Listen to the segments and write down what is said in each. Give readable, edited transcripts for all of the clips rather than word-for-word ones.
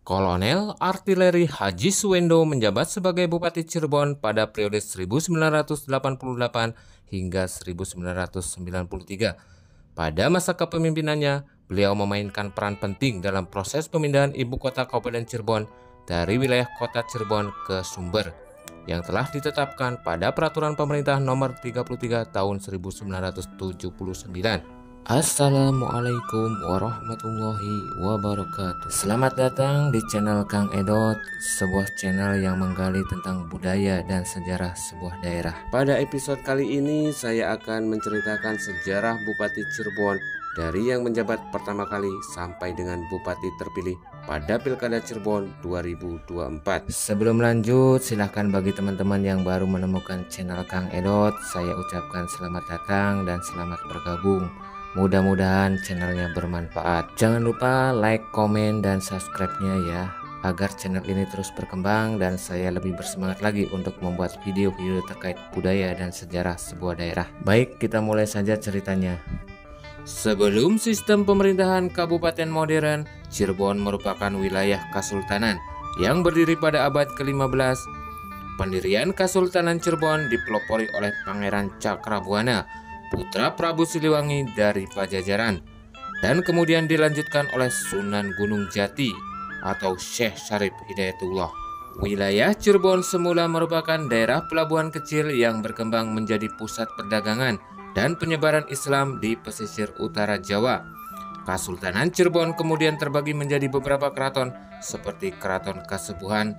Kolonel Artileri Haji Suwendo menjabat sebagai Bupati Cirebon pada periode 1988 hingga 1993. Pada masa kepemimpinannya, beliau memainkan peran penting dalam proses pemindahan ibu kota Kabupaten Cirebon dari wilayah kota Cirebon ke Sumber yang telah ditetapkan pada Peraturan Pemerintah Nomor 33 Tahun 1979. Assalamualaikum warahmatullahi wabarakatuh. Selamat datang di channel Kang Edot, sebuah channel yang menggali tentang budaya dan sejarah sebuah daerah. Pada episode kali ini saya akan menceritakan sejarah Bupati Cirebon dari yang menjabat pertama kali sampai dengan Bupati terpilih pada Pilkada Cirebon 2024. Sebelum lanjut, silahkan bagi teman-teman yang baru menemukan channel Kang Edot, saya ucapkan selamat datang dan selamat bergabung. Mudah-mudahan channelnya bermanfaat. Jangan lupa like, komen, dan subscribe-nya ya, agar channel ini terus berkembang dan saya lebih bersemangat lagi untuk membuat video-video terkait budaya dan sejarah sebuah daerah. Baik, kita mulai saja ceritanya. Sebelum sistem pemerintahan kabupaten modern, Cirebon merupakan wilayah Kasultanan yang berdiri pada abad ke-15. Pendirian Kasultanan Cirebon dipelopori oleh Pangeran Cakrabuana, putra Prabu Siliwangi dari Pajajaran, dan kemudian dilanjutkan oleh Sunan Gunung Jati atau Syekh Syarif Hidayatullah. Wilayah Cirebon semula merupakan daerah pelabuhan kecil yang berkembang menjadi pusat perdagangan dan penyebaran Islam di pesisir utara Jawa. Kasultanan Cirebon kemudian terbagi menjadi beberapa keraton seperti Keraton Kasepuhan,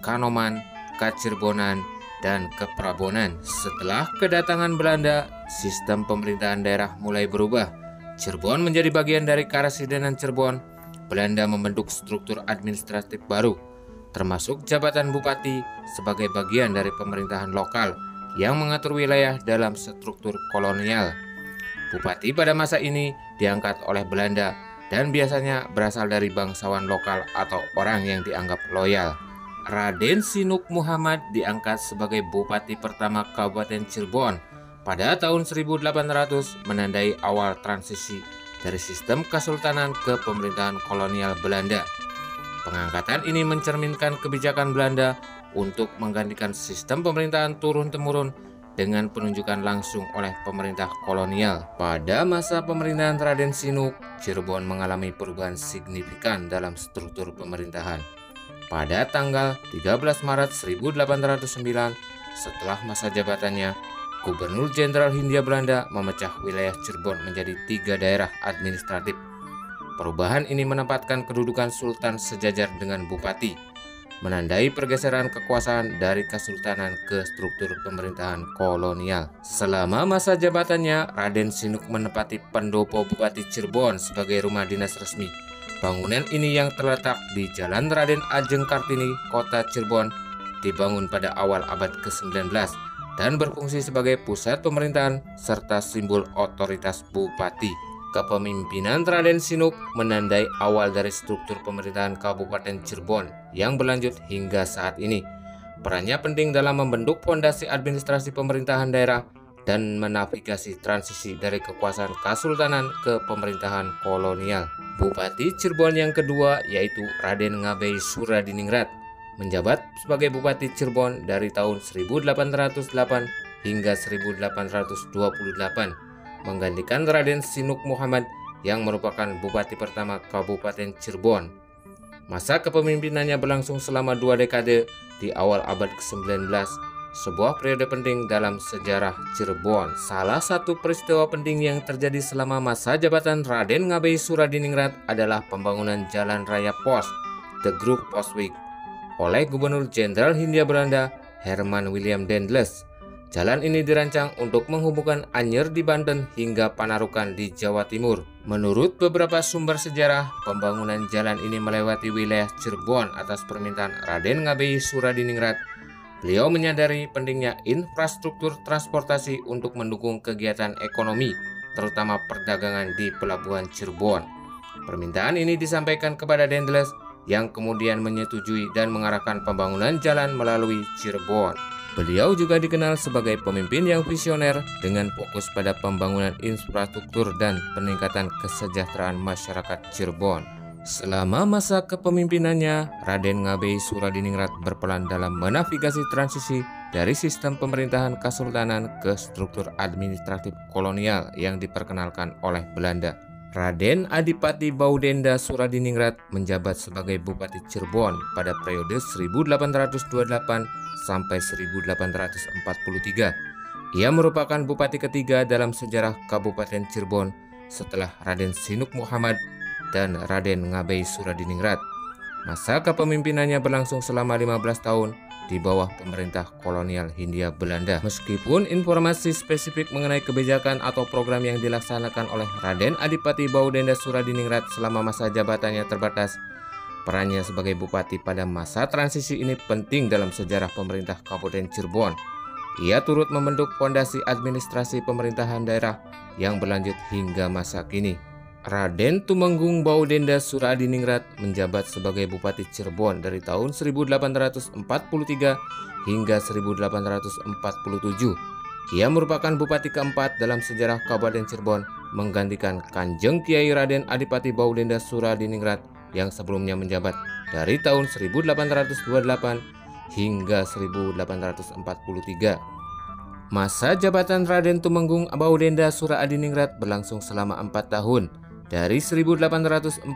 Kanoman, Kacirebonan, dan Keprabonan. Setelah kedatangan Belanda, sistem pemerintahan daerah mulai berubah. Cirebon menjadi bagian dari Karasidenan Cirebon. Belanda membentuk struktur administratif baru, termasuk jabatan bupati sebagai bagian dari pemerintahan lokal yang mengatur wilayah dalam struktur kolonial. Bupati pada masa ini diangkat oleh Belanda dan biasanya berasal dari bangsawan lokal atau orang yang dianggap loyal. Raden Sinuk Muhammad diangkat sebagai Bupati pertama Kabupaten Cirebon pada tahun 1800, menandai awal transisi dari sistem kesultanan ke pemerintahan kolonial Belanda. Pengangkatan ini mencerminkan kebijakan Belanda untuk menggantikan sistem pemerintahan turun-temurun dengan penunjukan langsung oleh pemerintah kolonial. Pada masa pemerintahan Raden Sinuk, Cirebon mengalami perubahan signifikan dalam struktur pemerintahan. Pada tanggal 13 Maret 1809, setelah masa jabatannya, Gubernur Jenderal Hindia Belanda memecah wilayah Cirebon menjadi 3 daerah administratif. Perubahan ini menempatkan kedudukan sultan sejajar dengan bupati, menandai pergeseran kekuasaan dari kesultanan ke struktur pemerintahan kolonial. Selama masa jabatannya, Raden Sinuk menempati pendopo Bupati Cirebon sebagai rumah dinas resmi. Bangunan ini yang terletak di Jalan Raden Ajeng Kartini, Kota Cirebon, dibangun pada awal abad ke-19 dan berfungsi sebagai pusat pemerintahan serta simbol otoritas bupati. Kepemimpinan Raden Sinuk menandai awal dari struktur pemerintahan Kabupaten Cirebon yang berlanjut hingga saat ini. Perannya penting dalam membentuk fondasi administrasi pemerintahan daerah dan menavigasi transisi dari kekuasaan kesultanan ke pemerintahan kolonial. Bupati Cirebon yang kedua yaitu Raden Ngabei Suradiningrat menjabat sebagai Bupati Cirebon dari tahun 1808 hingga 1828, menggantikan Raden Sinuk Muhammad yang merupakan Bupati pertama Kabupaten Cirebon. Masa kepemimpinannya berlangsung selama 2 dekade di awal abad ke-19, sebuah periode penting dalam sejarah Cirebon. Salah satu peristiwa penting yang terjadi selama masa jabatan Raden Ngabei Suradiningrat adalah pembangunan Jalan Raya Pos, The Groove Postweg, oleh Gubernur Jenderal Hindia Belanda Herman William Daendels. Jalan ini dirancang untuk menghubungkan Anyer di Banten hingga Panarukan di Jawa Timur. Menurut beberapa sumber sejarah, pembangunan jalan ini melewati wilayah Cirebon atas permintaan Raden Ngabei Suradiningrat. Beliau menyadari pentingnya infrastruktur transportasi untuk mendukung kegiatan ekonomi, terutama perdagangan di Pelabuhan Cirebon. Permintaan ini disampaikan kepada Daendels yang kemudian menyetujui dan mengarahkan pembangunan jalan melalui Cirebon. Beliau juga dikenal sebagai pemimpin yang visioner dengan fokus pada pembangunan infrastruktur dan peningkatan kesejahteraan masyarakat Cirebon. Selama masa kepemimpinannya, Raden Ngabei Suradiningrat berperan dalam menavigasi transisi dari sistem pemerintahan kesultanan ke struktur administratif kolonial yang diperkenalkan oleh Belanda. Raden Adipati Baudenda Suradiningrat menjabat sebagai Bupati Cirebon pada periode 1828 sampai 1843. Ia merupakan bupati ketiga dalam sejarah Kabupaten Cirebon setelah Raden Sinuk Muhammad dan Raden Ngabei Suradiningrat. Masa kepemimpinannya berlangsung selama 15 tahun di bawah pemerintah kolonial Hindia Belanda. Meskipun informasi spesifik mengenai kebijakan atau program yang dilaksanakan oleh Raden Adipati Baudenda Suradiningrat selama masa jabatannya terbatas, perannya sebagai bupati pada masa transisi ini penting dalam sejarah pemerintah Kabupaten Cirebon. Ia turut membentuk fondasi administrasi pemerintahan daerah yang berlanjut hingga masa kini. Raden Tumenggung Baudenda Suradiningrat menjabat sebagai Bupati Cirebon dari tahun 1843 hingga 1847. Ia merupakan bupati keempat dalam sejarah Kabupaten Cirebon, menggantikan Kanjeng Kiai Raden Adipati Baudenda Suradiningrat yang sebelumnya menjabat dari tahun 1828 hingga 1843. Masa jabatan Raden Tumenggung Baudenda Suradiningrat berlangsung selama 4 tahun, dari 1843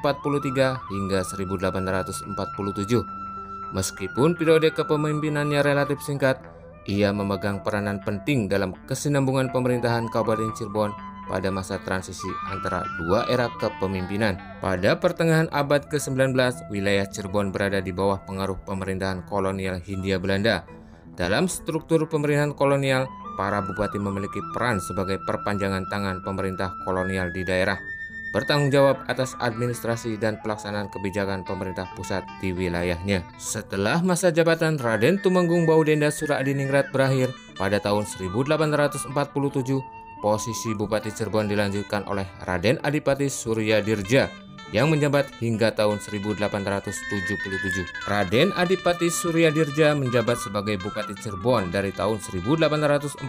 hingga 1847. Meskipun periode kepemimpinannya relatif singkat, ia memegang peranan penting dalam kesinambungan pemerintahan Kabupaten Cirebon pada masa transisi antara dua era kepemimpinan. Pada pertengahan abad ke-19, wilayah Cirebon berada di bawah pengaruh pemerintahan kolonial Hindia Belanda. Dalam struktur pemerintahan kolonial, para bupati memiliki peran sebagai perpanjangan tangan pemerintah kolonial di daerah, bertanggung jawab atas administrasi dan pelaksanaan kebijakan pemerintah pusat di wilayahnya. Setelah masa jabatan Raden Tumenggung Baudenda Suradiningrat berakhir pada tahun 1847, posisi Bupati Cirebon dilanjutkan oleh Raden Adipati Suryadirja yang menjabat hingga tahun 1877. Raden Adipati Suryadirja menjabat sebagai Bupati Cirebon dari tahun 1847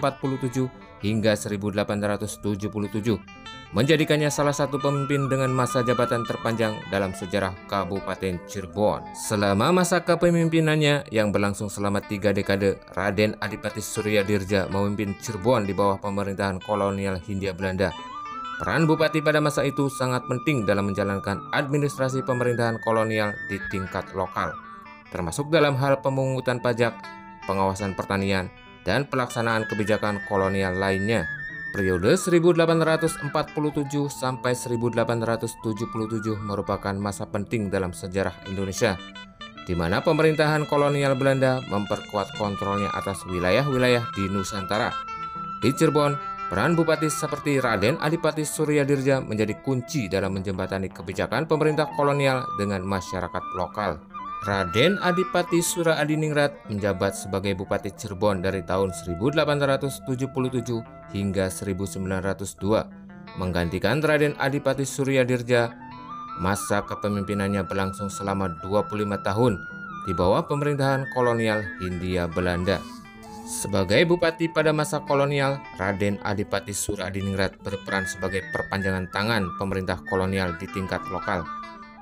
hingga 1877, menjadikannya salah satu pemimpin dengan masa jabatan terpanjang dalam sejarah Kabupaten Cirebon. Selama masa kepemimpinannya yang berlangsung selama 3 dekade, Raden Adipati Suryadirja memimpin Cirebon di bawah pemerintahan kolonial Hindia Belanda. Peran bupati pada masa itu sangat penting dalam menjalankan administrasi pemerintahan kolonial di tingkat lokal, termasuk dalam hal pemungutan pajak, pengawasan pertanian, dan pelaksanaan kebijakan kolonial lainnya. Periode 1847 sampai 1877 merupakan masa penting dalam sejarah Indonesia, di mana pemerintahan kolonial Belanda memperkuat kontrolnya atas wilayah-wilayah di Nusantara. Di Cirebon, peran bupati seperti Raden Adipati Suryadirja menjadi kunci dalam menjembatani kebijakan pemerintah kolonial dengan masyarakat lokal. Raden Adipati Suradiningrat menjabat sebagai Bupati Cirebon dari tahun 1877 hingga 1902, menggantikan Raden Adipati Suryadirja. Masa kepemimpinannya berlangsung selama 25 tahun di bawah pemerintahan kolonial Hindia Belanda. Sebagai bupati pada masa kolonial, Raden Adipati Suradiningrat berperan sebagai perpanjangan tangan pemerintah kolonial di tingkat lokal.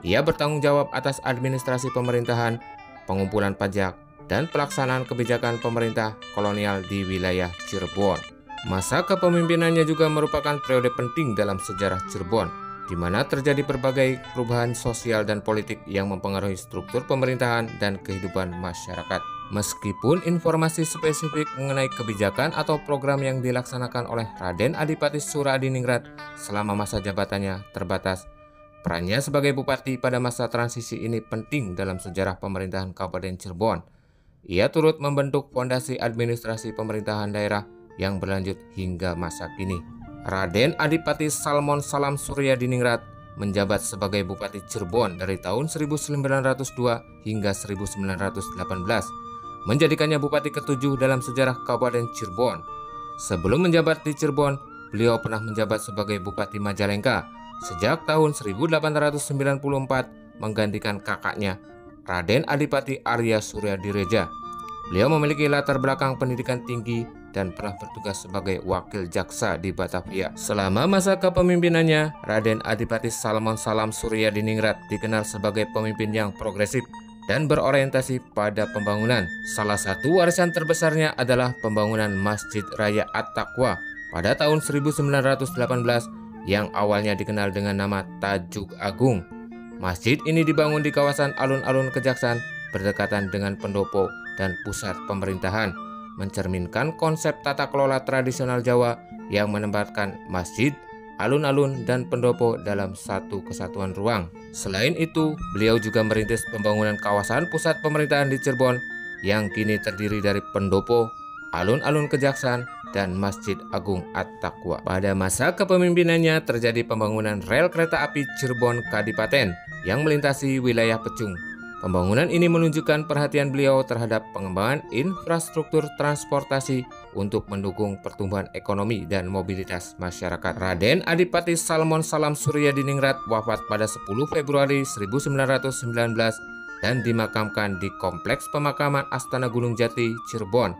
Ia bertanggung jawab atas administrasi pemerintahan, pengumpulan pajak, dan pelaksanaan kebijakan pemerintah kolonial di wilayah Cirebon. Masa kepemimpinannya juga merupakan periode penting dalam sejarah Cirebon, di mana terjadi berbagai perubahan sosial dan politik yang mempengaruhi struktur pemerintahan dan kehidupan masyarakat. Meskipun informasi spesifik mengenai kebijakan atau program yang dilaksanakan oleh Raden Adipati Suradiningrat selama masa jabatannya terbatas, perannya sebagai bupati pada masa transisi ini penting dalam sejarah pemerintahan Kabupaten Cirebon. Ia turut membentuk fondasi administrasi pemerintahan daerah yang berlanjut hingga masa kini. Raden Adipati Salmon Salam Suryadiningrat menjabat sebagai Bupati Cirebon dari tahun 1902 hingga 1918, menjadikannya Bupati ke-7 dalam sejarah Kabupaten Cirebon. Sebelum menjabat di Cirebon, beliau pernah menjabat sebagai Bupati Majalengka sejak tahun 1894, menggantikan kakaknya, Raden Adipati Arya Suryadirja. Beliau memiliki latar belakang pendidikan tinggi dan pernah bertugas sebagai wakil jaksa di Batavia. Selama masa kepemimpinannya, Raden Adipati Salmon Salam Suryadiningrat dikenal sebagai pemimpin yang progresif dan berorientasi pada pembangunan. Salah satu warisan terbesarnya adalah pembangunan Masjid Raya At-Taqwa pada tahun 1918 yang awalnya dikenal dengan nama Tajuk Agung. Masjid ini dibangun di kawasan alun-alun Kejaksaan berdekatan dengan pendopo dan pusat pemerintahan, mencerminkan konsep tata kelola tradisional Jawa yang menempatkan masjid, alun-alun, dan pendopo dalam satu kesatuan ruang. Selain itu, beliau juga merintis pembangunan kawasan pusat pemerintahan di Cirebon yang kini terdiri dari pendopo, alun-alun Kejaksaan, dan Masjid Agung At-Taqwa. Pada masa kepemimpinannya terjadi pembangunan rel kereta api Cirebon-Kadipaten yang melintasi wilayah Pecung. Pembangunan ini menunjukkan perhatian beliau terhadap pengembangan infrastruktur transportasi untuk mendukung pertumbuhan ekonomi dan mobilitas masyarakat. Raden Adipati Salmon Salam Suryadiningrat wafat pada 10 Februari 1919 dan dimakamkan di Kompleks Pemakaman Astana Gunung Jati, Cirebon.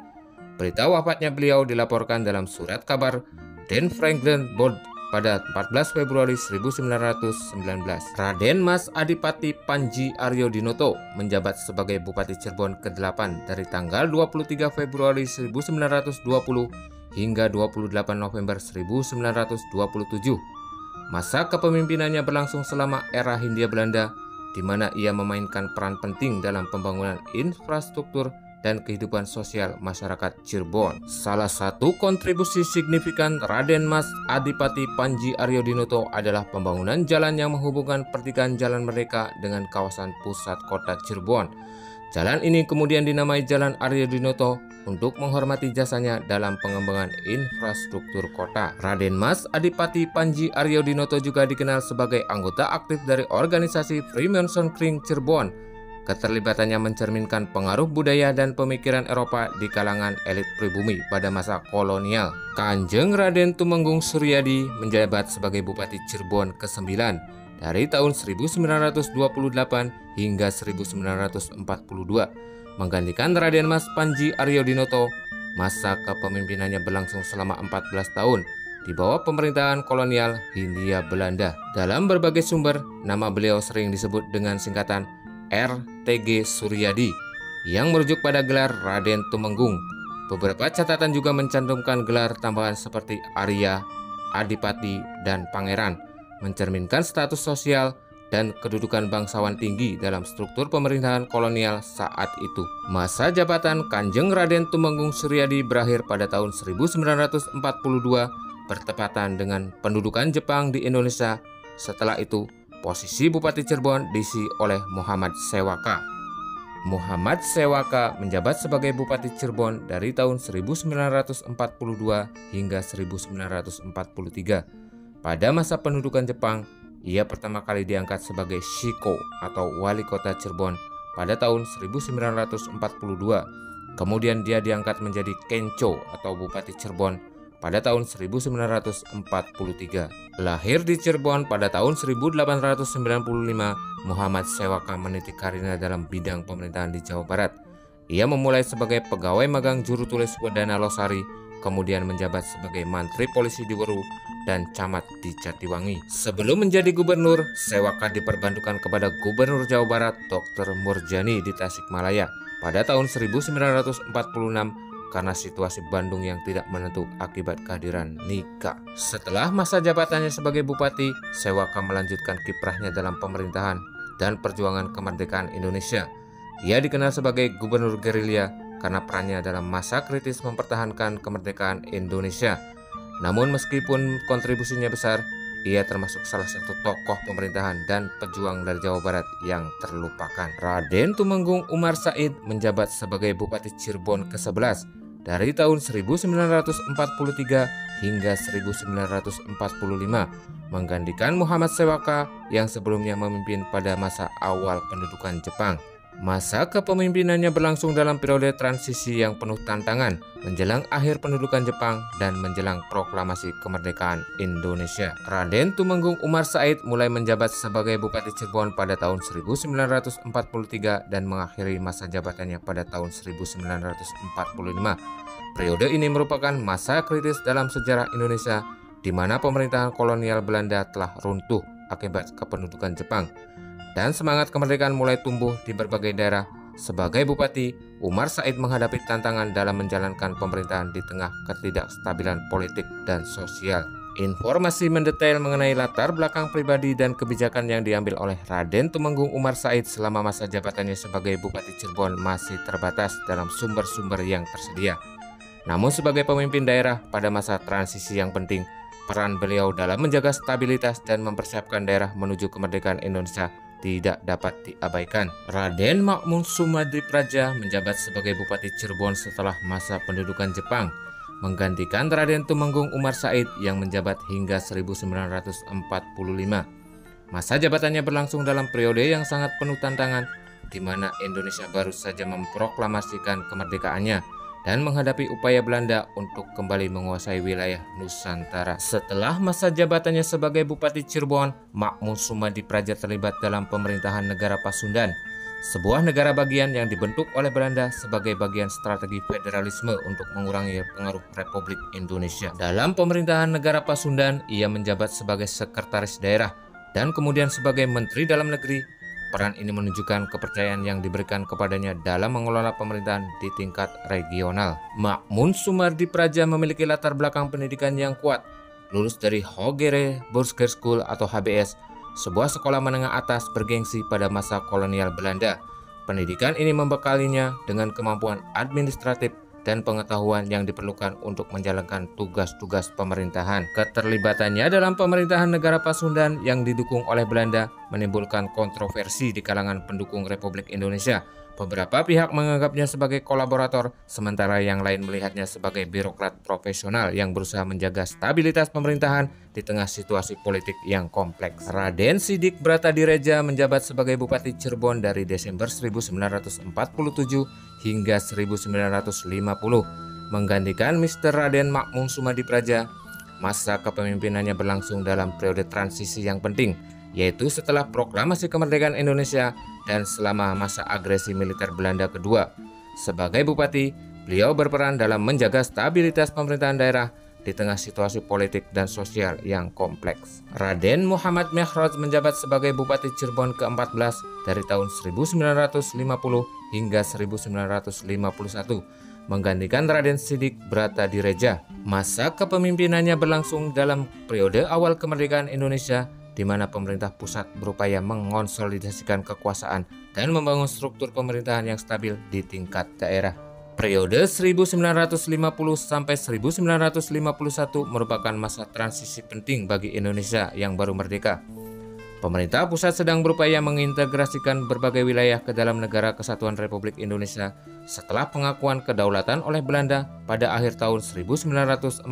Berita wafatnya beliau dilaporkan dalam surat kabar Den Franklin Board pada 14 Februari 1919. Raden Mas Adipati Panji Aryo Dinoto menjabat sebagai Bupati Cirebon ke-8 dari tanggal 23 Februari 1920 hingga 28 November 1927. Masa kepemimpinannya berlangsung selama era Hindia Belanda, di mana ia memainkan peran penting dalam pembangunan infrastruktur dan kehidupan sosial masyarakat Cirebon. Salah satu kontribusi signifikan Raden Mas Adipati Panji Aryo Dinoto adalah pembangunan jalan yang menghubungkan pertigaan Jalan Merdeka dengan kawasan pusat kota Cirebon. Jalan ini kemudian dinamai Jalan Aryo Dinoto untuk menghormati jasanya dalam pengembangan infrastruktur kota. Raden Mas Adipati Panji Aryo Dinoto juga dikenal sebagai anggota aktif dari organisasi Freemason Kring Cirebon. Keterlibatannya mencerminkan pengaruh budaya dan pemikiran Eropa di kalangan elit pribumi pada masa kolonial. Kanjeng Raden Tumenggung Suryadi menjabat sebagai Bupati Cirebon ke-9 dari tahun 1928 hingga 1942, menggantikan Raden Mas Panji Aryo Dinoto. Masa kepemimpinannya berlangsung selama 14 tahun di bawah pemerintahan kolonial Hindia Belanda. Dalam berbagai sumber, nama beliau sering disebut dengan singkatan RTG Suryadi yang merujuk pada gelar Raden Tumenggung. Beberapa catatan juga mencantumkan gelar tambahan seperti Arya, Adipati, dan Pangeran, mencerminkan status sosial dan kedudukan bangsawan tinggi dalam struktur pemerintahan kolonial saat itu. Masa jabatan Kanjeng Raden Tumenggung Suryadi berakhir pada tahun 1942 bertepatan dengan pendudukan Jepang di Indonesia. Setelah itu, posisi Bupati Cirebon diisi oleh Muhammad Sewaka. Muhammad Sewaka menjabat sebagai Bupati Cirebon dari tahun 1942 hingga 1943. Pada masa pendudukan Jepang, ia pertama kali diangkat sebagai Shiko atau Wali Kota Cirebon pada tahun 1942. Kemudian dia diangkat menjadi Kencho atau Bupati Cirebon pada tahun 1943. Lahir di Cirebon pada tahun 1895, Muhammad Sewaka meniti karirnya dalam bidang pemerintahan di Jawa Barat. Ia memulai sebagai pegawai magang juru tulis Wedana Losari, kemudian menjabat sebagai Mantri Polisi di Weru dan camat di Jatiwangi. Sebelum menjadi gubernur, Sewaka diperbantukan kepada Gubernur Jawa Barat Dr. Murjani di Tasikmalaya pada tahun 1946 karena situasi Bandung yang tidak menentu akibat kehadiran Nika. Setelah masa jabatannya sebagai bupati, Sewaka melanjutkan kiprahnya dalam pemerintahan dan perjuangan kemerdekaan Indonesia. Ia dikenal sebagai gubernur gerilya karena perannya dalam masa kritis mempertahankan kemerdekaan Indonesia. Namun meskipun kontribusinya besar, ia termasuk salah satu tokoh pemerintahan dan pejuang dari Jawa Barat yang terlupakan. Raden Tumenggung Umar Said menjabat sebagai Bupati Cirebon ke-11 dari tahun 1943 hingga 1945, menggantikan Muhammad Sewaka yang sebelumnya memimpin pada masa awal pendudukan Jepang. Masa kepemimpinannya berlangsung dalam periode transisi yang penuh tantangan menjelang akhir pendudukan Jepang dan menjelang proklamasi kemerdekaan Indonesia. Raden Tumenggung Umar Said mulai menjabat sebagai Bupati Cirebon pada tahun 1943 dan mengakhiri masa jabatannya pada tahun 1945. Periode ini merupakan masa kritis dalam sejarah Indonesia di mana pemerintahan kolonial Belanda telah runtuh akibat kependudukan Jepang. Dan semangat kemerdekaan mulai tumbuh di berbagai daerah. Sebagai bupati, Umar Said menghadapi tantangan dalam menjalankan pemerintahan di tengah ketidakstabilan politik dan sosial. Informasi mendetail mengenai latar belakang pribadi dan kebijakan yang diambil oleh Raden Tumenggung Umar Said selama masa jabatannya sebagai Bupati Cirebon masih terbatas dalam sumber-sumber yang tersedia. Namun sebagai pemimpin daerah pada masa transisi yang penting, peran beliau dalam menjaga stabilitas dan mempersiapkan daerah menuju kemerdekaan Indonesia tidak dapat diabaikan. Raden Makmun Sumadripraja menjabat sebagai Bupati Cirebon setelah masa pendudukan Jepang, menggantikan Raden Tumenggung Umar Said yang menjabat hingga 1945. Masa jabatannya berlangsung dalam periode yang sangat penuh tantangan, di mana Indonesia baru saja memproklamasikan kemerdekaannya dan menghadapi upaya Belanda untuk kembali menguasai wilayah Nusantara. Setelah masa jabatannya sebagai Bupati Cirebon, Makmun Sumadripraja terlibat dalam pemerintahan negara Pasundan, sebuah negara bagian yang dibentuk oleh Belanda sebagai bagian strategi federalisme untuk mengurangi pengaruh Republik Indonesia. Dalam pemerintahan negara Pasundan, ia menjabat sebagai sekretaris daerah dan kemudian sebagai Menteri Dalam Negeri. Peran ini menunjukkan kepercayaan yang diberikan kepadanya dalam mengelola pemerintahan di tingkat regional. Makmun Sumadripraja memiliki latar belakang pendidikan yang kuat. Lulus dari Hogere Burger School atau HBS, sebuah sekolah menengah atas bergengsi pada masa kolonial Belanda. Pendidikan ini membekalinya dengan kemampuan administratif dan pengetahuan yang diperlukan untuk menjalankan tugas-tugas pemerintahan. Keterlibatannya dalam pemerintahan negara Pasundan yang didukung oleh Belanda menimbulkan kontroversi di kalangan pendukung Republik Indonesia. Beberapa pihak menganggapnya sebagai kolaborator, sementara yang lain melihatnya sebagai birokrat profesional yang berusaha menjaga stabilitas pemerintahan di tengah situasi politik yang kompleks. Raden Sidik Bratadireja menjabat sebagai Bupati Cirebon dari Desember 1947 hingga 1950, menggantikan Mr. Raden Makmun Sumadripraja. Masa kepemimpinannya berlangsung dalam periode transisi yang penting, yaitu setelah proklamasi kemerdekaan Indonesia dan selama masa agresi militer Belanda kedua. Sebagai bupati, beliau berperan dalam menjaga stabilitas pemerintahan daerah di tengah situasi politik dan sosial yang kompleks. Raden Muhammad Mihraj menjabat sebagai Bupati Cirebon ke-14 dari tahun 1950 hingga 1951, menggantikan Raden Sidik Bratadireja. Masa kepemimpinannya berlangsung dalam periode awal kemerdekaan Indonesia, di mana pemerintah pusat berupaya mengonsolidasikan kekuasaan dan membangun struktur pemerintahan yang stabil di tingkat daerah. Periode 1950 sampai 1951 merupakan masa transisi penting bagi Indonesia yang baru merdeka. Pemerintah pusat sedang berupaya mengintegrasikan berbagai wilayah ke dalam Negara Kesatuan Republik Indonesia setelah pengakuan kedaulatan oleh Belanda pada akhir tahun 1949.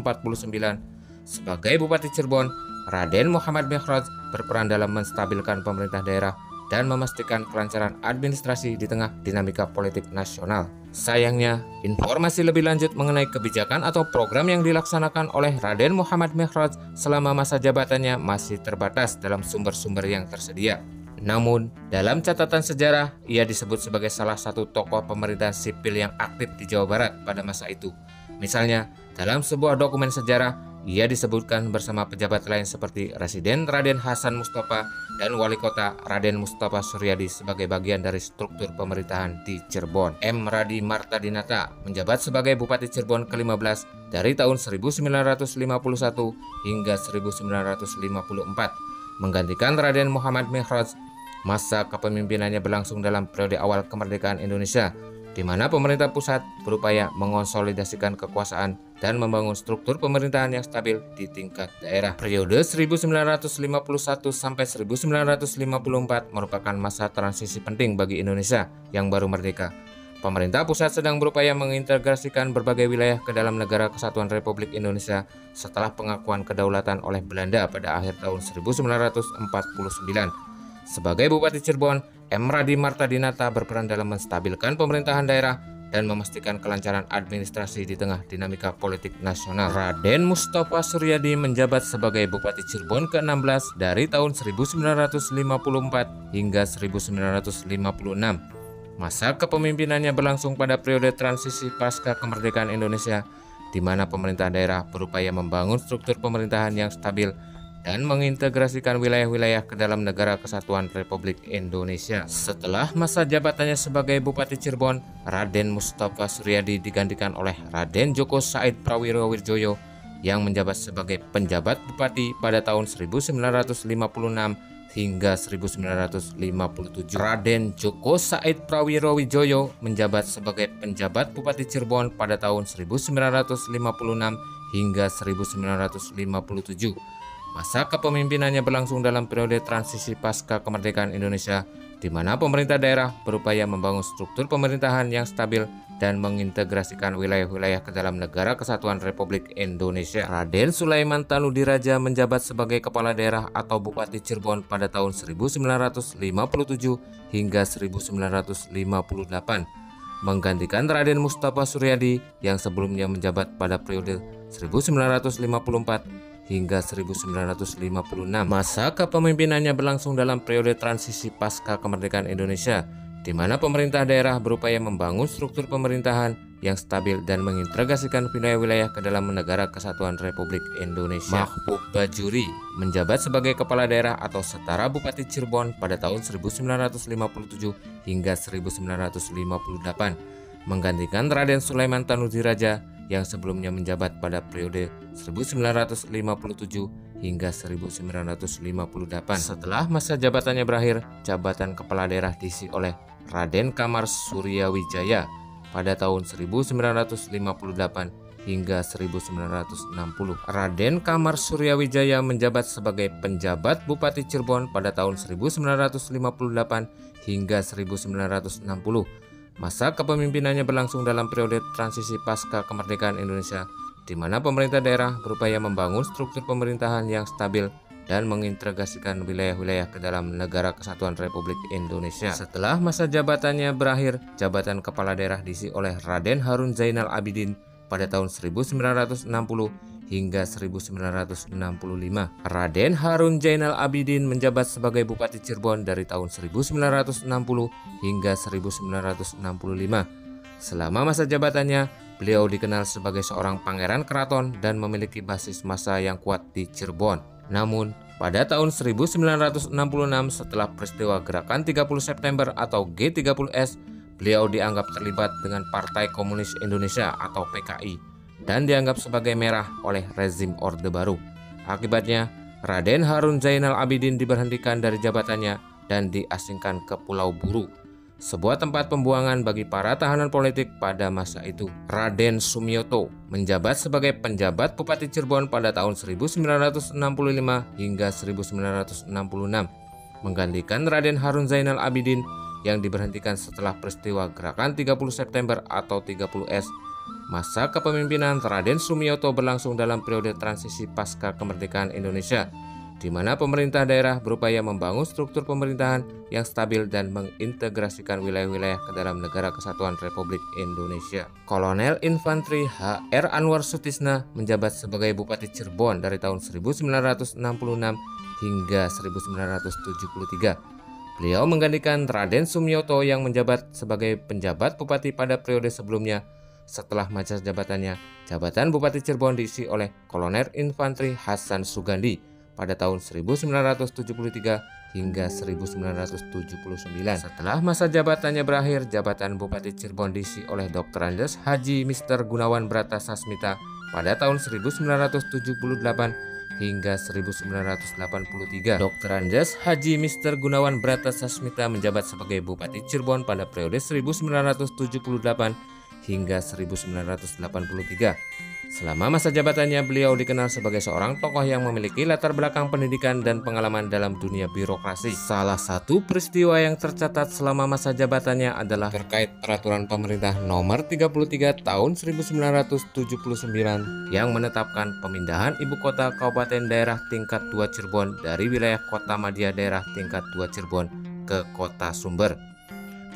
Sebagai Bupati Cirebon, Raden Muhammad Mihraj berperan dalam menstabilkan pemerintah daerah dan memastikan kelancaran administrasi di tengah dinamika politik nasional. Sayangnya, informasi lebih lanjut mengenai kebijakan atau program yang dilaksanakan oleh Raden Muhammad Mihraj selama masa jabatannya masih terbatas dalam sumber-sumber yang tersedia. Namun, dalam catatan sejarah, ia disebut sebagai salah satu tokoh pemerintahan sipil yang aktif di Jawa Barat pada masa itu. Misalnya, dalam sebuah dokumen sejarah, ia disebutkan bersama pejabat lain seperti Residen Raden Hasan Mustafa dan Wali Kota Raden Mustafa Suryadi sebagai bagian dari struktur pemerintahan di Cirebon. M. Radi Martadinata menjabat sebagai Bupati Cirebon ke-15 dari tahun 1951 hingga 1954, menggantikan Raden Muhammad Mihraj. Masa kepemimpinannya berlangsung dalam periode awal kemerdekaan Indonesia, di mana pemerintah pusat berupaya mengonsolidasikan kekuasaan dan membangun struktur pemerintahan yang stabil di tingkat daerah. Periode 1951 sampai 1954 merupakan masa transisi penting bagi Indonesia yang baru merdeka. Pemerintah pusat sedang berupaya mengintegrasikan berbagai wilayah ke dalam Negara Kesatuan Republik Indonesia setelah pengakuan kedaulatan oleh Belanda pada akhir tahun 1949. Sebagai Bupati Cirebon, Radi Martadinata berperan dalam menstabilkan pemerintahan daerah dan memastikan kelancaran administrasi di tengah dinamika politik nasional. Raden Mustafa Suryadi menjabat sebagai Bupati Cirebon ke-16 dari tahun 1954 hingga 1956. Masa kepemimpinannya berlangsung pada periode transisi pasca kemerdekaan Indonesia, di mana pemerintah daerah berupaya membangun struktur pemerintahan yang stabil dan mengintegrasikan wilayah-wilayah ke dalam Negara Kesatuan Republik Indonesia. Setelah masa jabatannya sebagai Bupati Cirebon, Raden Mustafa Suryadi digantikan oleh Raden Djoko Said Prawiro Wirjoyo yang menjabat sebagai penjabat bupati pada tahun 1956 hingga 1957. Raden Djoko Said Prawiro Wirjoyo menjabat sebagai penjabat Bupati Cirebon pada tahun 1956 hingga 1957. Masa kepemimpinannya berlangsung dalam periode transisi pasca kemerdekaan Indonesia, di mana pemerintah daerah berupaya membangun struktur pemerintahan yang stabil dan mengintegrasikan wilayah-wilayah ke dalam Negara Kesatuan Republik Indonesia. Raden Sulaiman Tanudiraja menjabat sebagai kepala daerah atau Bupati Cirebon pada tahun 1957 hingga 1958, menggantikan Raden Mustafa Suryadi yang sebelumnya menjabat pada periode 1954 hingga 1956. Masa kepemimpinannya berlangsung dalam periode transisi pasca kemerdekaan Indonesia, di mana pemerintah daerah berupaya membangun struktur pemerintahan yang stabil dan mengintegrasikan wilayah-wilayah ke dalam Negara Kesatuan Republik Indonesia. Mahbub Bajuri menjabat sebagai kepala daerah atau setara Bupati Cirebon pada tahun 1957 hingga 1958, menggantikan Raden Sulaiman Tanudiraja yang sebelumnya menjabat pada periode 1957 hingga 1958. Setelah masa jabatannya berakhir, jabatan kepala daerah diisi oleh Raden Kamar Suryawijaya pada tahun 1958 hingga 1960. Raden Kamar Suryawijaya menjabat sebagai penjabat Bupati Cirebon pada tahun 1958 hingga 1960. Masa kepemimpinannya berlangsung dalam periode transisi pasca kemerdekaan Indonesia, di mana pemerintah daerah berupaya membangun struktur pemerintahan yang stabil dan mengintegrasikan wilayah-wilayah ke dalam Negara Kesatuan Republik Indonesia. Setelah masa jabatannya berakhir, jabatan kepala daerah diisi oleh Raden Harun Zainal Abidin pada tahun 1960 hingga 1965. Raden Harun Zainal Abidin menjabat sebagai Bupati Cirebon dari tahun 1960 hingga 1965. Selama masa jabatannya, beliau dikenal sebagai seorang pangeran keraton dan memiliki basis massa yang kuat di Cirebon. Namun, pada tahun 1966 setelah peristiwa Gerakan 30 September atau G30S, beliau dianggap terlibat dengan Partai Komunis Indonesia atau PKI dan dianggap sebagai merah oleh rezim Orde Baru. Akibatnya, Raden Harun Zainal Abidin diberhentikan dari jabatannya dan diasingkan ke Pulau Buru, sebuah tempat pembuangan bagi para tahanan politik pada masa itu. Raden Sumioto menjabat sebagai penjabat Bupati Cirebon pada tahun 1965 hingga 1966, menggantikan Raden Harun Zainal Abidin yang diberhentikan setelah peristiwa Gerakan 30 September atau 30S. Masa kepemimpinan Raden Sumioto berlangsung dalam periode transisi pasca kemerdekaan Indonesia, di mana pemerintah daerah berupaya membangun struktur pemerintahan yang stabil dan mengintegrasikan wilayah-wilayah ke dalam Negara Kesatuan Republik Indonesia. Kolonel Infantri H.R. Anwar Sutisna menjabat sebagai Bupati Cirebon dari tahun 1966 hingga 1973. Beliau menggantikan Raden Sumioto yang menjabat sebagai penjabat bupati pada periode sebelumnya. Setelah masa jabatannya, jabatan Bupati Cirebon diisi oleh Kolonel Infantri Hasan Sugandi pada tahun 1973 hingga 1979. Setelah masa jabatannya berakhir, jabatan Bupati Cirebon diisi oleh Dr. Andes Haji Mr. Gunawan Brata Sasmita pada tahun 1978 hingga 1983. Dr. Andes Haji Mr. Gunawan Brata Sasmita menjabat sebagai Bupati Cirebon pada periode 1978 hingga 1983. Selama masa jabatannya, beliau dikenal sebagai seorang tokoh yang memiliki latar belakang pendidikan dan pengalaman dalam dunia birokrasi. Salah satu peristiwa yang tercatat selama masa jabatannya adalah terkait peraturan pemerintah nomor 33 tahun 1979 yang menetapkan pemindahan ibu kota kabupaten daerah tingkat 2 Cirebon dari wilayah Kota Madya daerah tingkat 2 Cirebon ke ke kota Sumber.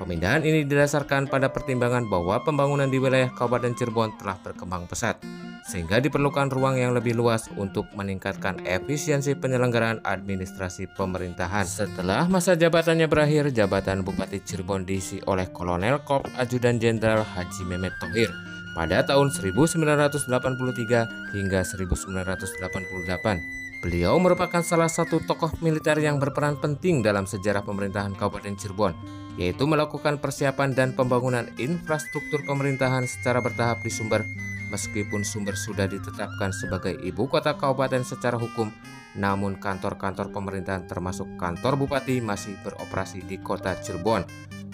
Pemindahan ini didasarkan pada pertimbangan bahwa pembangunan di wilayah Kabupaten Cirebon telah berkembang pesat, sehingga diperlukan ruang yang lebih luas untuk meningkatkan efisiensi penyelenggaraan administrasi pemerintahan. Setelah masa jabatannya berakhir, jabatan Bupati Cirebon diisi oleh Kolonel Korps Ajudan Jenderal Haji Mehmet Thohir pada tahun 1983 hingga 1988. Beliau merupakan salah satu tokoh militer yang berperan penting dalam sejarah pemerintahan Kabupaten Cirebon, yaitu melakukan persiapan dan pembangunan infrastruktur pemerintahan secara bertahap di Sumber. Meskipun Sumber sudah ditetapkan sebagai ibu kota kabupaten secara hukum, namun kantor-kantor pemerintahan termasuk kantor bupati masih beroperasi di kota Cirebon.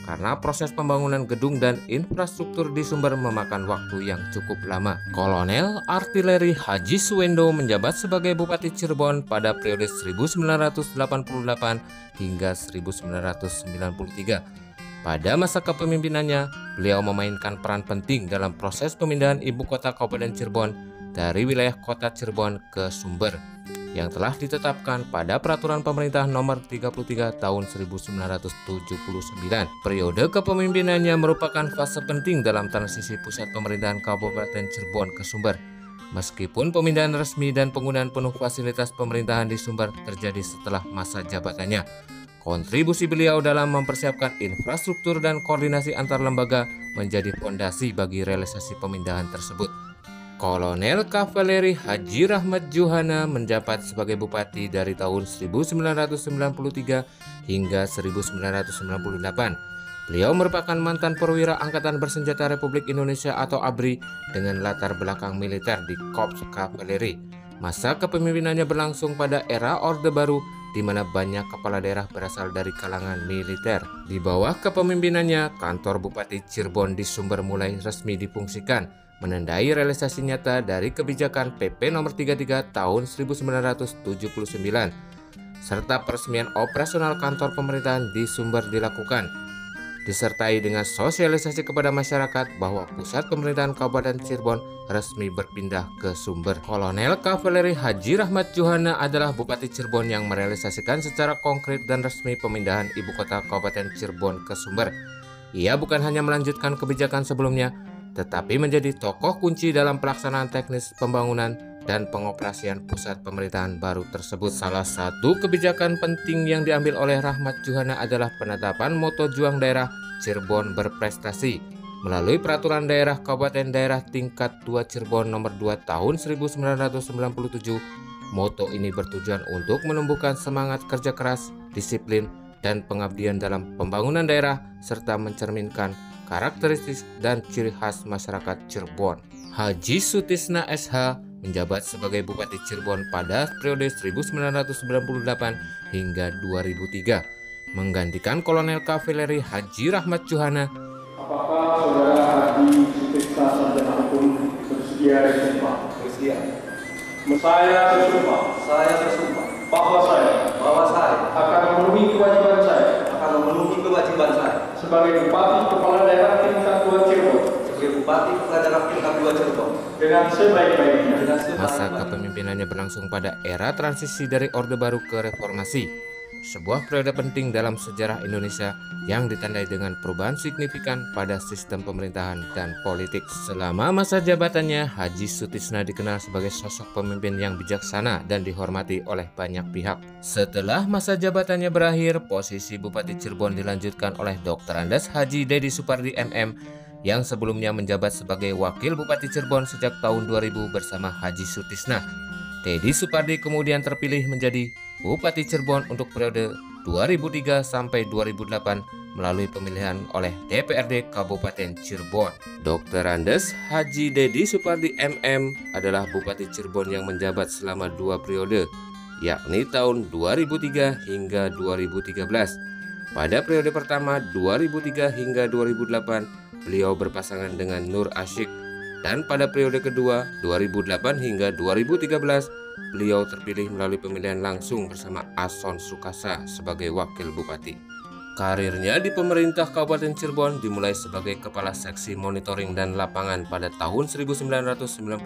Karena proses pembangunan gedung dan infrastruktur di Sumber memakan waktu yang cukup lama. Kolonel Artileri Haji Suwendo menjabat sebagai Bupati Cirebon pada periode 1988 hingga 1993. Pada masa kepemimpinannya, beliau memainkan peran penting dalam proses pemindahan ibu kota Kabupaten Cirebon dari wilayah kota Cirebon ke Sumber, yang telah ditetapkan pada Peraturan Pemerintah Nomor 33 Tahun 1979. Periode kepemimpinannya merupakan fase penting dalam transisi pusat pemerintahan Kabupaten Cirebon ke Sumber. Meskipun pemindahan resmi dan penggunaan penuh fasilitas pemerintahan di Sumber terjadi setelah masa jabatannya, kontribusi beliau dalam mempersiapkan infrastruktur dan koordinasi antar lembaga menjadi fondasi bagi realisasi pemindahan tersebut. Kolonel Kavaleri Haji Rahmat Juhana menjabat sebagai bupati dari tahun 1993 hingga 1998. Beliau merupakan mantan perwira Angkatan Bersenjata Republik Indonesia atau ABRI dengan latar belakang militer di Korps Kavaleri. Masa kepemimpinannya berlangsung pada era Orde Baru, di mana banyak kepala daerah berasal dari kalangan militer. Di bawah kepemimpinannya, kantor Bupati Cirebon di Sumber mulai resmi difungsikan, menandai realisasi nyata dari kebijakan PP Nomor 33 Tahun 1979, serta peresmian operasional kantor pemerintahan di Sumber dilakukan, disertai dengan sosialisasi kepada masyarakat bahwa pusat pemerintahan Kabupaten Cirebon resmi berpindah ke Sumber. Kolonel Kavaleri Haji Rahmat Juhana adalah Bupati Cirebon yang merealisasikan secara konkret dan resmi pemindahan ibu kota Kabupaten Cirebon ke Sumber. Ia bukan hanya melanjutkan kebijakan sebelumnya, tetapi menjadi tokoh kunci dalam pelaksanaan teknis pembangunan dan pengoperasian pusat pemerintahan baru tersebut. Salah satu kebijakan penting yang diambil oleh Rahmat Juhana adalah penetapan moto Juang Daerah Cirebon Berprestasi melalui Peraturan Daerah Kabupaten Daerah Tingkat 2 Cirebon Nomor 2 Tahun 1997. Moto ini bertujuan untuk menumbuhkan semangat kerja keras, disiplin, dan pengabdian dalam pembangunan daerah serta mencerminkan karakteristik dan ciri khas masyarakat Cirebon. Haji Sutisna SH menjabat sebagai Bupati Cirebon pada periode 1998 hingga 2003, menggantikan Kolonel Kavaleri Haji Rahmat Juhana. Apakah saudara Haji Sutisna Sarjana Hukum bersedia bersumpah? Bersedia. Saya bersumpah bahwa saya akan memenuhi kewajiban saya sebagai Bupati Kepala Daerah Tingkat 2 Cirebon dengan sebaik-baiknya. Masa kepemimpinannya berlangsung pada era transisi dari Orde Baru ke Reformasi, sebuah periode penting dalam sejarah Indonesia yang ditandai dengan perubahan signifikan pada sistem pemerintahan dan politik. Selama masa jabatannya, Haji Sutisna dikenal sebagai sosok pemimpin yang bijaksana dan dihormati oleh banyak pihak. Setelah masa jabatannya berakhir, posisi Bupati Cirebon dilanjutkan oleh Dr. Andes Haji Dedi Supardi MM yang sebelumnya menjabat sebagai Wakil Bupati Cirebon sejak tahun 2000 bersama Haji Sutisna. Dedi Supardi kemudian terpilih menjadi Bupati Cirebon untuk periode 2003 sampai 2008 melalui pemilihan oleh DPRD Kabupaten Cirebon. Dr. Andes Haji Dedi Supardi MM adalah Bupati Cirebon yang menjabat selama 2 periode, yakni tahun 2003 hingga 2013. Pada periode pertama 2003 hingga 2008, beliau berpasangan dengan Nur Asyik, dan pada periode kedua 2008 hingga 2013 beliau terpilih melalui pemilihan langsung bersama Ason Sukasa sebagai wakil bupati. Karirnya di pemerintah Kabupaten Cirebon dimulai sebagai Kepala Seksi Monitoring dan Lapangan pada tahun 1991,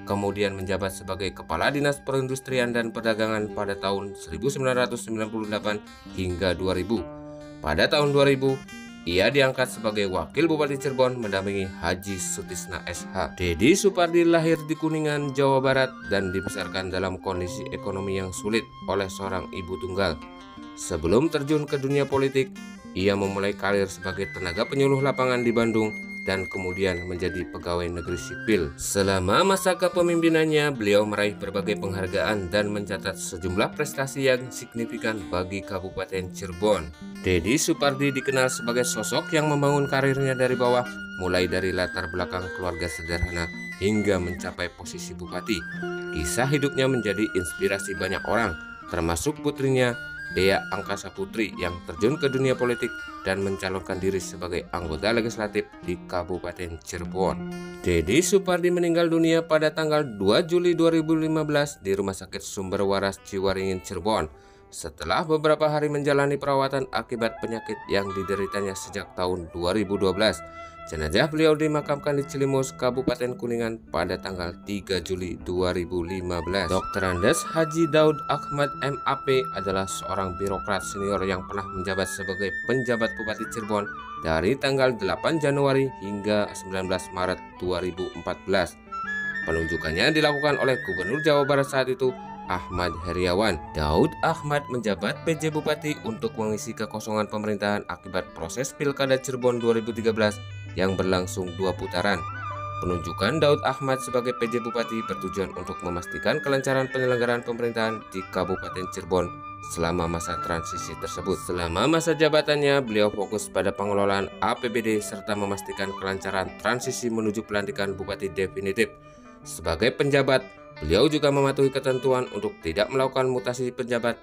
kemudian menjabat sebagai Kepala Dinas Perindustrian dan Perdagangan pada tahun 1998 hingga 2000. Pada tahun 2000, ia diangkat sebagai Wakil Bupati Cirebon mendampingi Haji Sutisna SH. Dedi Supardi lahir di Kuningan, Jawa Barat dan dibesarkan dalam kondisi ekonomi yang sulit oleh seorang ibu tunggal. Sebelum terjun ke dunia politik, ia memulai karir sebagai tenaga penyuluh lapangan di Bandung dan kemudian menjadi pegawai negeri sipil. Selama masa kepemimpinannya, beliau meraih berbagai penghargaan dan mencatat sejumlah prestasi yang signifikan bagi Kabupaten Cirebon. Dedi Supardi dikenal sebagai sosok yang membangun karirnya dari bawah, mulai dari latar belakang keluarga sederhana hingga mencapai posisi bupati. Kisah hidupnya menjadi inspirasi banyak orang, termasuk putrinya Dea Angkasa Putri yang terjun ke dunia politik dan mencalonkan diri sebagai anggota legislatif di Kabupaten Cirebon. Dedi Supardi meninggal dunia pada tanggal 2 Juli 2015 di Rumah Sakit Sumber Waras Ciwaringin, Cirebon, setelah beberapa hari menjalani perawatan akibat penyakit yang dideritanya sejak tahun 2012. Jenazah beliau dimakamkan di Cilimus, Kabupaten Kuningan pada tanggal 3 Juli 2015. Dr. Andes Haji Daud Ahmad MAP adalah seorang birokrat senior yang pernah menjabat sebagai penjabat Bupati Cirebon dari tanggal 8 Januari hingga 19 Maret 2014. Penunjukannya dilakukan oleh Gubernur Jawa Barat saat itu, Ahmad Heriawan. Daud Ahmad menjabat PJ Bupati untuk mengisi kekosongan pemerintahan akibat proses Pilkada Cirebon 2013 yang berlangsung 2 putaran. Penunjukan Daud Ahmad sebagai PJ Bupati bertujuan untuk memastikan kelancaran penyelenggaraan pemerintahan di Kabupaten Cirebon selama masa transisi tersebut. Selama masa jabatannya, beliau fokus pada pengelolaan APBD serta memastikan kelancaran transisi menuju pelantikan Bupati definitif. Sebagai penjabat, beliau juga mematuhi ketentuan untuk tidak melakukan mutasi pejabat,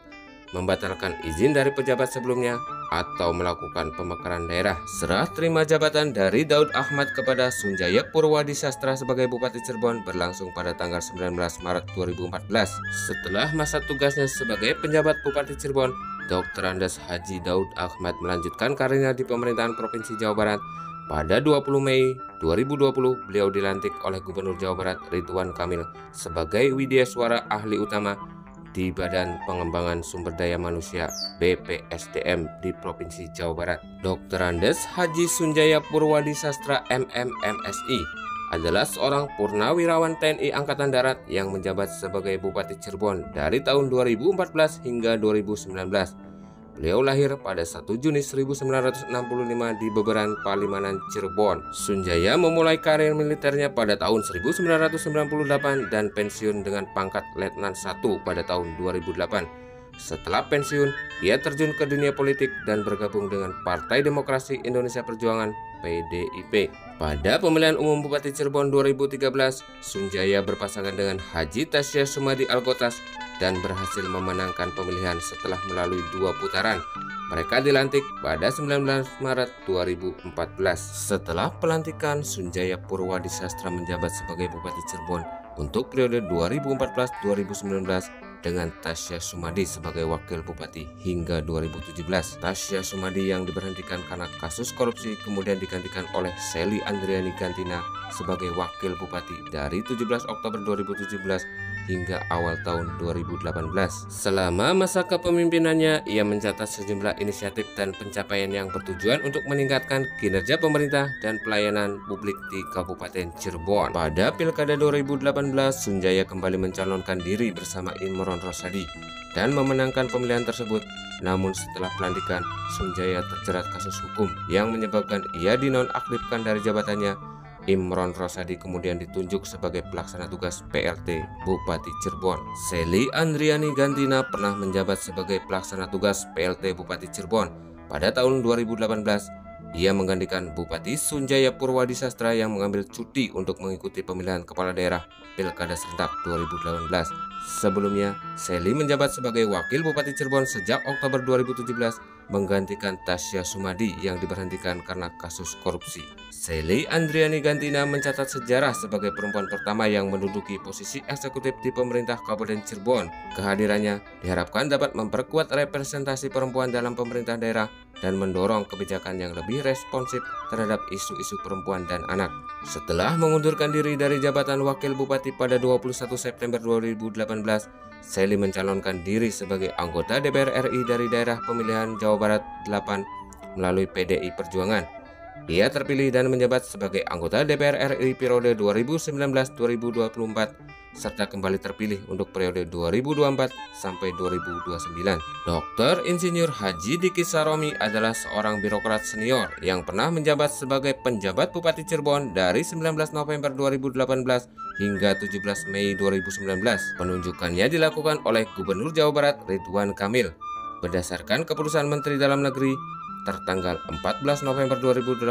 membatalkan izin dari pejabat sebelumnya, atau melakukan pemekaran daerah. Serah terima jabatan dari Daud Ahmad kepada Sunjaya Purwadi Sastra sebagai Bupati Cirebon berlangsung pada tanggal 19 Maret 2014. Setelah masa tugasnya sebagai penjabat Bupati Cirebon, Dr. Andes Haji Daud Ahmad melanjutkan karirnya di pemerintahan Provinsi Jawa Barat. Pada 20 Mei 2020, beliau dilantik oleh Gubernur Jawa Barat Ridwan Kamil sebagai Widyaswara Ahli Utama di Badan Pengembangan Sumber Daya Manusia BPSDM di Provinsi Jawa Barat. Dr. Andes Haji Sunjaya Purwadi Sastra MMMSI adalah seorang purnawirawan TNI Angkatan Darat yang menjabat sebagai Bupati Cirebon dari tahun 2014 hingga 2019. Beliau lahir pada 1 Juni 1965 di Beberan, Palimanan, Cirebon. Sunjaya memulai karir militernya pada tahun 1998 dan pensiun dengan pangkat Letnan 1 pada tahun 2008. Setelah pensiun, ia terjun ke dunia politik dan bergabung dengan Partai Demokrasi Indonesia Perjuangan (PDIP). Pada pemilihan umum Bupati Cirebon 2013, Sunjaya berpasangan dengan Haji Tasya Sumadi Algotas dan berhasil memenangkan pemilihan setelah melalui 2 putaran. Mereka dilantik pada 19 Maret 2014. Setelah pelantikan, Sunjaya Purwadi Sastra menjabat sebagai Bupati Cirebon untuk periode 2014-2019 dengan Tasya Sumadi sebagai Wakil Bupati hingga 2017. Tasya Sumadi yang diberhentikan karena kasus korupsi kemudian digantikan oleh Sely Andriani Gantina sebagai Wakil Bupati dari 17 Oktober 2017 hingga awal tahun 2018. Selama masa kepemimpinannya, ia mencatat sejumlah inisiatif dan pencapaian yang bertujuan untuk meningkatkan kinerja pemerintah dan pelayanan publik di Kabupaten Cirebon. Pada Pilkada 2018, Sunjaya kembali mencalonkan diri bersama Imron Rosadi dan memenangkan pemilihan tersebut. Namun setelah pelantikan, Sunjaya terjerat kasus hukum yang menyebabkan ia dinonaktifkan dari jabatannya. Imron Rosadi kemudian ditunjuk sebagai pelaksana tugas PLT Bupati Cirebon. Sely Andriani Gantina pernah menjabat sebagai pelaksana tugas PLT Bupati Cirebon. Pada tahun 2018, ia menggantikan Bupati Sunjaya Purwadi Sastra yang mengambil cuti untuk mengikuti pemilihan kepala daerah Pilkada serentak 2018. Sebelumnya, Sely menjabat sebagai Wakil Bupati Cirebon sejak Oktober 2017, menggantikan Tasya Sumadi yang diberhentikan karena kasus korupsi. Sely Andriani Gantina mencatat sejarah sebagai perempuan pertama yang menduduki posisi eksekutif di pemerintah Kabupaten Cirebon. Kehadirannya diharapkan dapat memperkuat representasi perempuan dalam pemerintah daerah dan mendorong kebijakan yang lebih responsif terhadap isu-isu perempuan dan anak. Setelah mengundurkan diri dari jabatan Wakil Bupati pada 21 September 2018, Sely mencalonkan diri sebagai anggota DPR RI dari daerah pemilihan Jawa Barat 8 melalui PDI Perjuangan. Ia terpilih dan menjabat sebagai anggota DPR RI periode 2019-2024 serta kembali terpilih untuk periode 2024 sampai 2029. Dr. Insinyur Haji Diki Saromi adalah seorang birokrat senior yang pernah menjabat sebagai penjabat Bupati Cirebon dari 19 November 2018 hingga 17 Mei 2019. Penunjukannya dilakukan oleh Gubernur Jawa Barat Ridwan Kamil berdasarkan keputusan Menteri Dalam Negeri tertanggal 14 November 2018.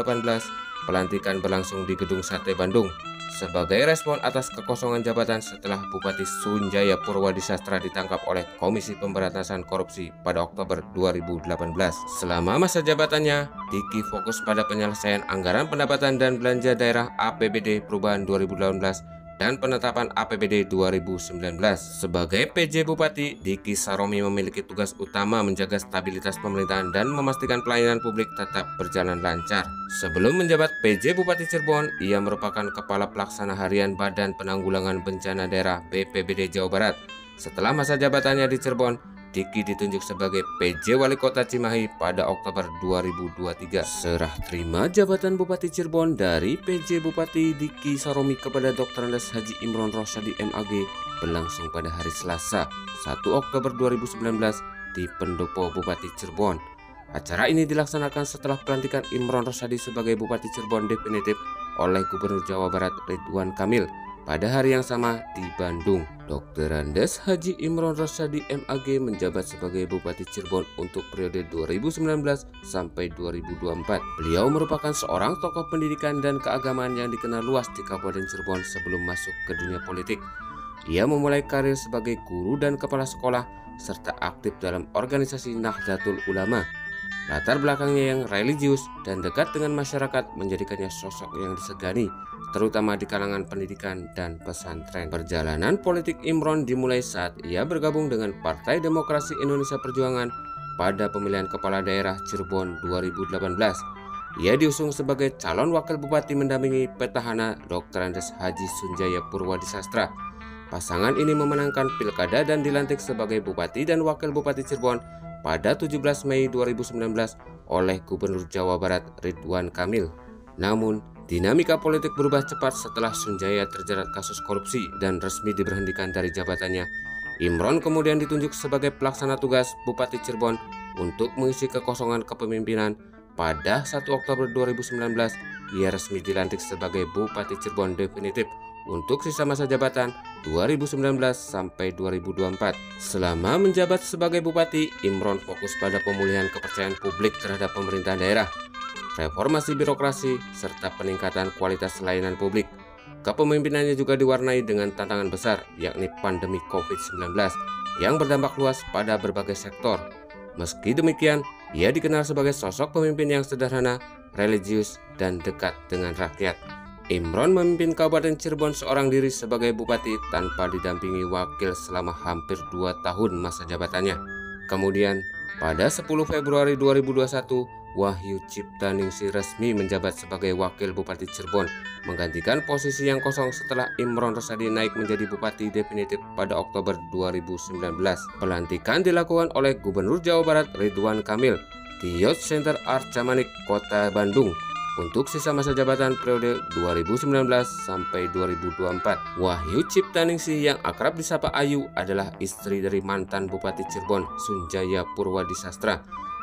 Pelantikan berlangsung di Gedung Sate Bandung sebagai respon atas kekosongan jabatan setelah Bupati Sunjaya Purwadisastra ditangkap oleh Komisi Pemberantasan Korupsi pada Oktober 2018. Selama masa jabatannya, Diki fokus pada penyelesaian anggaran pendapatan dan belanja daerah APBD perubahan 2018 dan penetapan APBD 2019. Sebagai PJ Bupati, Diki Saromi memiliki tugas utama menjaga stabilitas pemerintahan dan memastikan pelayanan publik tetap berjalan lancar. Sebelum menjabat PJ Bupati Cirebon, ia merupakan Kepala Pelaksana Harian Badan Penanggulangan Bencana Daerah BPBD Jawa Barat. Setelah masa jabatannya di Cirebon, Diki ditunjuk sebagai PJ Wali Kota Cimahi pada Oktober 2023. Serah terima jabatan Bupati Cirebon dari PJ Bupati Diki Saromi kepada Dr. Andes Haji Imron Rosyadi MAG berlangsung pada hari Selasa 1 Oktober 2019 di Pendopo Bupati Cirebon. Acara ini dilaksanakan setelah pelantikan Imron Rosyadi sebagai Bupati Cirebon definitif oleh Gubernur Jawa Barat Ridwan Kamil pada hari yang sama di Bandung. Dr. Andes Haji Imron Rosyadi MAG menjabat sebagai Bupati Cirebon untuk periode 2019 sampai 2024. Beliau merupakan seorang tokoh pendidikan dan keagamaan yang dikenal luas di Kabupaten Cirebon sebelum masuk ke dunia politik. Ia memulai karir sebagai guru dan kepala sekolah serta aktif dalam organisasi Nahdlatul Ulama. Latar belakangnya yang religius dan dekat dengan masyarakat menjadikannya sosok yang disegani, terutama di kalangan pendidikan dan pesantren. Perjalanan politik Imron dimulai saat ia bergabung dengan Partai Demokrasi Indonesia Perjuangan pada pemilihan kepala daerah Cirebon 2018. Ia diusung sebagai calon wakil bupati mendampingi petahana Dr. Andes Haji Sunjaya Purwadisastra. Pasangan ini memenangkan pilkada dan dilantik sebagai bupati dan wakil bupati Cirebon pada 17 Mei 2019 oleh Gubernur Jawa Barat Ridwan Kamil. Namun, dinamika politik berubah cepat setelah Sunjaya terjerat kasus korupsi dan resmi diberhentikan dari jabatannya. Imron kemudian ditunjuk sebagai pelaksana tugas Bupati Cirebon untuk mengisi kekosongan kepemimpinan. Pada 1 Oktober 2019, ia resmi dilantik sebagai Bupati Cirebon definitif untuk sisa masa jabatan 2019 sampai 2024. Selama menjabat sebagai bupati, Imron fokus pada pemulihan kepercayaan publik terhadap pemerintahan daerah, reformasi birokrasi, serta peningkatan kualitas layanan publik. Kepemimpinannya juga diwarnai dengan tantangan besar, yakni pandemi COVID-19 yang berdampak luas pada berbagai sektor. Meski demikian, ia dikenal sebagai sosok pemimpin yang sederhana, religius, dan dekat dengan rakyat. Imron memimpin Kabupaten Cirebon seorang diri sebagai bupati tanpa didampingi wakil selama hampir 2 tahun masa jabatannya. Kemudian, pada 10 Februari 2021, Wahyu Ciptaningsih resmi menjabat sebagai wakil bupati Cirebon, menggantikan posisi yang kosong setelah Imron Rosyadi naik menjadi bupati definitif pada Oktober 2019. Pelantikan dilakukan oleh Gubernur Jawa Barat Ridwan Kamil di Youth Center Arca Manik, Kota Bandung, untuk sisa masa jabatan periode 2019 sampai 2024. Wahyu Ciptaningsih yang akrab disapa Ayu adalah istri dari mantan Bupati Cirebon Sunjaya Purwadisastra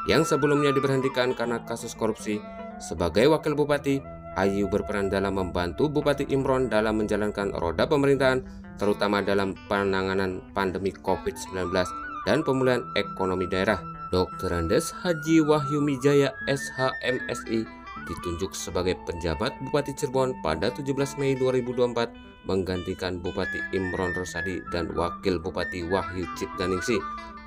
yang sebelumnya diberhentikan karena kasus korupsi. Sebagai wakil bupati, Ayu berperan dalam membantu Bupati Imron dalam menjalankan roda pemerintahan, terutama dalam penanganan pandemi COVID-19 dan pemulihan ekonomi daerah. Dr. Andes Haji Wahyu Mijaya SHMSI ditunjuk sebagai penjabat Bupati Cirebon pada 17 Mei 2024 menggantikan Bupati Imron Rosyadi dan Wakil Bupati Wahyu Ciptaningsih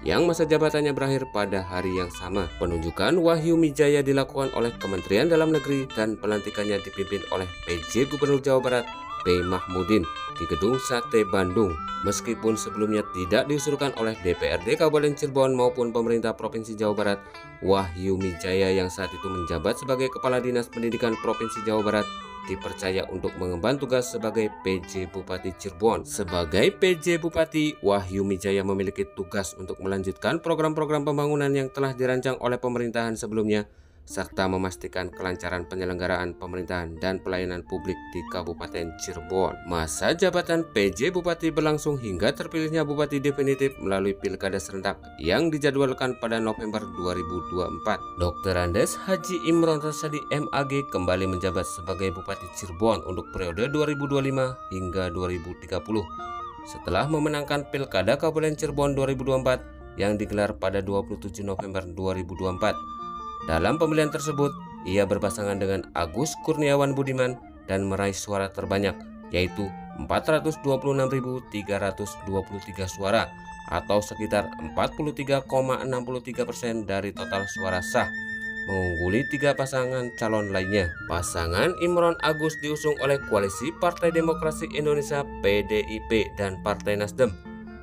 yang masa jabatannya berakhir pada hari yang sama. Penunjukan Wahyu Mijaya dilakukan oleh Kementerian Dalam Negeri dan pelantikannya dipimpin oleh PJ Gubernur Jawa Barat B. Mahmudin di Gedung Sate Bandung. Meskipun sebelumnya tidak diusulkan oleh DPRD Kabupaten Cirebon maupun pemerintah Provinsi Jawa Barat, Wahyu Mijaya yang saat itu menjabat sebagai Kepala Dinas Pendidikan Provinsi Jawa Barat dipercaya untuk mengemban tugas sebagai PJ Bupati Cirebon. Sebagai PJ Bupati, Wahyu Mijaya memiliki tugas untuk melanjutkan program-program pembangunan yang telah dirancang oleh pemerintahan sebelumnya serta memastikan kelancaran penyelenggaraan pemerintahan dan pelayanan publik di Kabupaten Cirebon. Masa jabatan PJ Bupati berlangsung hingga terpilihnya Bupati definitif melalui Pilkada serentak yang dijadwalkan pada November 2024. Dr. Andes Haji Imron Rasadi MAG kembali menjabat sebagai Bupati Cirebon untuk periode 2025 hingga 2030 setelah memenangkan Pilkada Kabupaten Cirebon 2024 yang digelar pada 27 November 2024. Dalam pemilihan tersebut, ia berpasangan dengan Agus Kurniawan Budiman dan meraih suara terbanyak, yaitu 426.323 suara atau sekitar 43,63% dari total suara sah, mengungguli 3 pasangan calon lainnya. Pasangan Imron Agus diusung oleh Koalisi Partai Demokrasi Indonesia PDIP dan Partai Nasdem.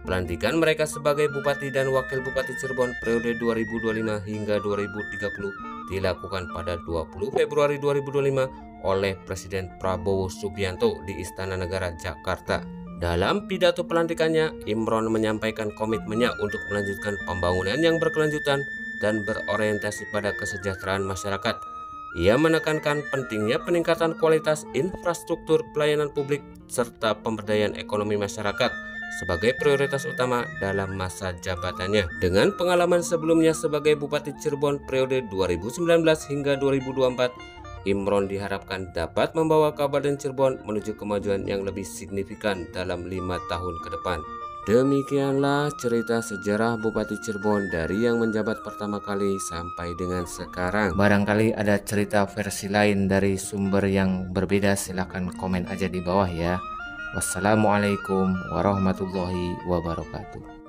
Pelantikan mereka sebagai Bupati dan Wakil Bupati Cirebon periode 2025 hingga 2030 dilakukan pada 20 Februari 2025 oleh Presiden Prabowo Subianto di Istana Negara, Jakarta. Dalam pidato pelantikannya, Imron menyampaikan komitmennya untuk melanjutkan pembangunan yang berkelanjutan dan berorientasi pada kesejahteraan masyarakat. Ia menekankan pentingnya peningkatan kualitas infrastruktur pelayanan publik serta pemberdayaan ekonomi masyarakat sebagai prioritas utama dalam masa jabatannya. Dengan pengalaman sebelumnya sebagai Bupati Cirebon periode 2019 hingga 2024, Imron diharapkan dapat membawa Kabupaten Cirebon menuju kemajuan yang lebih signifikan dalam 5 tahun ke depan. Demikianlah cerita sejarah Bupati Cirebon dari yang menjabat pertama kali sampai dengan sekarang. Barangkali ada cerita versi lain dari sumber yang berbeda, silahkan komen aja di bawah ya. Wassalamualaikum warahmatullahi wabarakatuh.